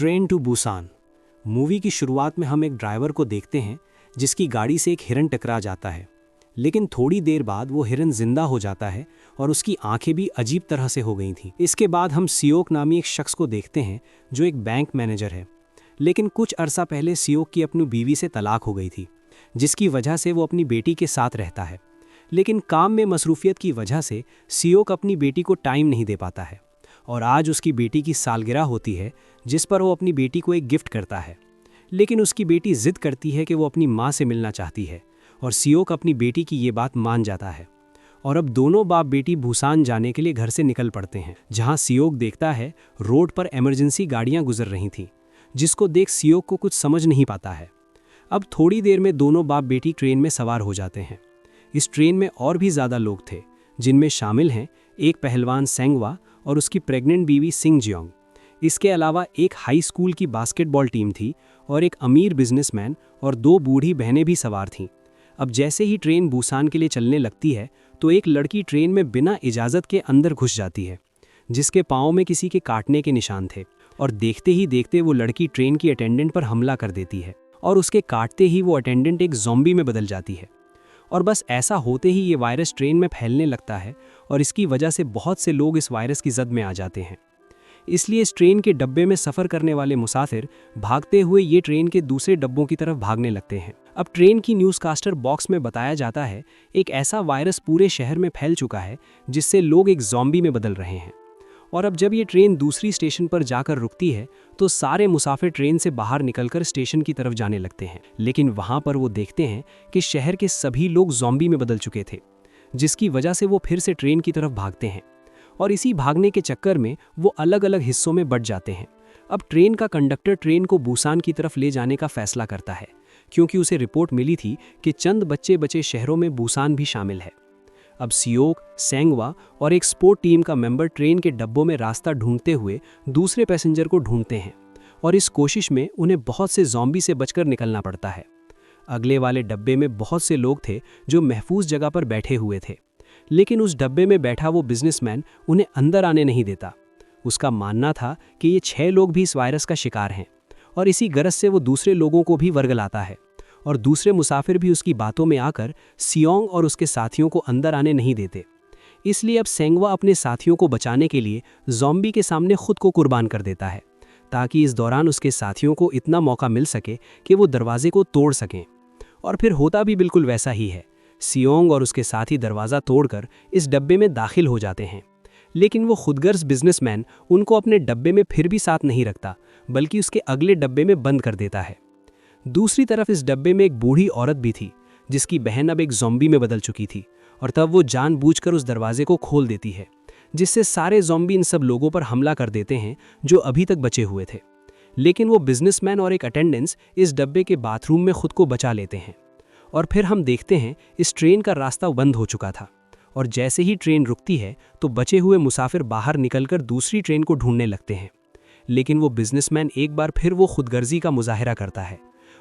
Train to Busan movie की शुरुआत में हम एक ड्राइवर को देखते हैं जिसकी गाड़ी से एक हिरन टकरा जाता है, लेकिन थोड़ी देर बाद वो हिरन जिंदा हो जाता है और उसकी आंखें भी अजीब तरह से हो गई थीं। इसके बाद हम सियोक नामी एक शख्स को देखते हैं जो एक बैंक मैनेजर है, लेकिन कुछ अरसा पहले सियोक की अपनी बीवी से तलाक हो गई थी, जिसकी वजह से वो अपनी बेटी के साथ रहता है। लेकिन काम में मसरूफियत की वजह से सियोक अपनी बेटी को टाइम नहीं दे पाता है और आज उसकी बेटी की सालगिरह होती है जिस पर वो अपनी बेटी को एक गिफ्ट करता है। लेकिन उसकी बेटी जिद करती है कि वो अपनी माँ से मिलना चाहती है और सियोक अपनी बेटी की ये बात मान जाता है और अब दोनों बाप बेटी बुसान जाने के लिए घर से निकल पड़ते हैं। जहाँ सियोक देखता है रोड पर इमरजेंसी गाड़ियाँ गुजर रही थीं, जिसको देख सियोक को कुछ समझ नहीं पाता है। अब थोड़ी देर में दोनों बाप बेटी ट्रेन में सवार हो जाते हैं। इस ट्रेन में और भी ज़्यादा लोग थे, जिनमें शामिल हैं एक पहलवान सेंगवा और उसकी प्रेग्नेंट बीवी सिंग जियोंग। इसके अलावा एक हाई स्कूल की बास्केटबॉल टीम थी और एक अमीर बिजनेसमैन और दो बूढ़ी बहनें भी सवार थीं। अब जैसे ही ट्रेन बुसान के लिए चलने लगती है तो एक लड़की ट्रेन में बिना इजाज़त के अंदर घुस जाती है, जिसके पाँव में किसी के काटने के निशान थे और देखते ही देखते वो लड़की ट्रेन की अटेंडेंट पर हमला कर देती है और उसके काटते ही वो अटेंडेंट एक ज़ॉम्बी में बदल जाती है। और बस ऐसा होते ही ये वायरस ट्रेन में फैलने लगता है और इसकी वजह से बहुत से लोग इस वायरस की जद में आ जाते हैं। इसलिए इस ट्रेन के डब्बे में सफ़र करने वाले मुसाफिर भागते हुए ये ट्रेन के दूसरे डब्बों की तरफ भागने लगते हैं। अब ट्रेन की न्यूज़कास्टर बॉक्स में बताया जाता है एक ऐसा वायरस पूरे शहर में फैल चुका है जिससे लोग एक ज़ॉम्बी में बदल रहे हैं। और अब जब ये ट्रेन दूसरी स्टेशन पर जाकर रुकती है तो सारे मुसाफिर ट्रेन से बाहर निकलकर स्टेशन की तरफ जाने लगते हैं, लेकिन वहाँ पर वो देखते हैं कि शहर के सभी लोग ज़ॉम्बी में बदल चुके थे, जिसकी वजह से वो फिर से ट्रेन की तरफ भागते हैं और इसी भागने के चक्कर में वो अलग अलग हिस्सों में बंट जाते हैं। अब ट्रेन का कंडक्टर ट्रेन को बुसान की तरफ ले जाने का फैसला करता है, क्योंकि उसे रिपोर्ट मिली थी कि चंद बच्चे बचे शहरों में बुसान भी शामिल है। अब सियोक, सेंगवा और एक स्पोर्ट टीम का मेंबर ट्रेन के डब्बों में रास्ता ढूंढते हुए दूसरे पैसेंजर को ढूंढते हैं और इस कोशिश में उन्हें बहुत से ज़ॉम्बी से बचकर निकलना पड़ता है। अगले वाले डब्बे में बहुत से लोग थे जो महफूज जगह पर बैठे हुए थे, लेकिन उस डब्बे में बैठा वो बिजनेसमैन उन्हें अंदर आने नहीं देता। उसका मानना था कि ये 6 लोग भी इस वायरस का शिकार हैं और इसी गरज से वो दूसरे लोगों को भी वर्गलाता है और दूसरे मुसाफिर भी उसकी बातों में आकर सियोंग और उसके साथियों को अंदर आने नहीं देते। इसलिए अब सेंगवा अपने साथियों को बचाने के लिए ज़ॉम्बी के सामने खुद को कुर्बान कर देता है, ताकि इस दौरान उसके साथियों को इतना मौका मिल सके कि वो दरवाजे को तोड़ सकें। और फिर होता भी बिल्कुल वैसा ही है। सियोंग और उसके साथी दरवाज़ा तोड़कर इस डब्बे में दाखिल हो जाते हैं, लेकिन वो खुदगर्ज बिजनेसमैन उनको अपने डब्बे में फिर भी साथ नहीं रखता, बल्कि उसके अगले डब्बे में बंद कर देता है। दूसरी तरफ इस डब्बे में एक बूढ़ी औरत भी थी, जिसकी बहन अब एक ज़ॉम्बी में बदल चुकी थी और तब वो जानबूझकर उस दरवाजे को खोल देती है, जिससे सारे ज़ॉम्बी इन सब लोगों पर हमला कर देते हैं जो अभी तक बचे हुए थे। लेकिन वो बिजनेसमैन और एक अटेंडेंस इस डब्बे के बाथरूम में खुद को बचा लेते हैं और फिर हम देखते हैं इस ट्रेन का रास्ता बंद हो चुका था और जैसे ही ट्रेन रुकती है तो बचे हुए मुसाफिर बाहर निकलकर दूसरी ट्रेन को ढूंढने लगते हैं। लेकिन वो बिजनेसमैन एक बार फिर वो खुदगर्जी का मुजाहिरा करता है।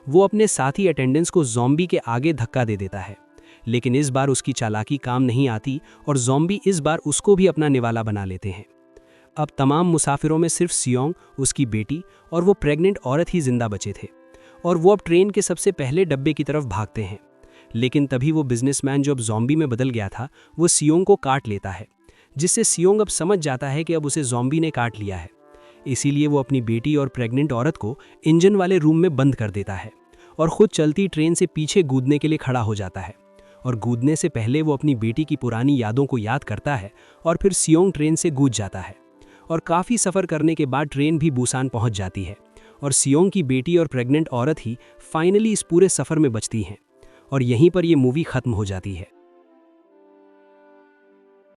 वो अपने साथी अटेंडेंस को ज़ॉम्बी के आगे धक्का दे देता है, लेकिन इस बार उसकी चालाकी काम नहीं आती और ज़ॉम्बी इस बार उसको भी अपना निवाला बना लेते हैं। अब तमाम मुसाफिरों में सिर्फ सियोंग, उसकी बेटी और वो प्रेग्नेंट औरत ही जिंदा बचे थे और वो अब ट्रेन के सबसे पहले डब्बे की तरफ भागते हैं। लेकिन तभी वो बिजनेसमैन जो अब ज़ॉम्बी में बदल गया था वो सियोंग को काट लेता है, जिससे सियोंग अब समझ जाता है कि अब उसे ज़ॉम्बी ने काट लिया है। इसीलिए वो अपनी बेटी और प्रेग्नेंट औरत को इंजन वाले रूम में बंद कर देता है और खुद चलती ट्रेन से पीछे कूदने के लिए खड़ा हो जाता है। और कूदने से पहले वो अपनी बेटी की पुरानी यादों को याद करता है और फिर सियोंग ट्रेन से कूद जाता है और काफ़ी सफ़र करने के बाद ट्रेन भी बुसान पहुंच जाती है और सियोंग की बेटी और प्रेग्नेंट औरत ही फाइनली इस पूरे सफ़र में बचती हैं और यहीं पर ये मूवी ख़त्म हो जाती है।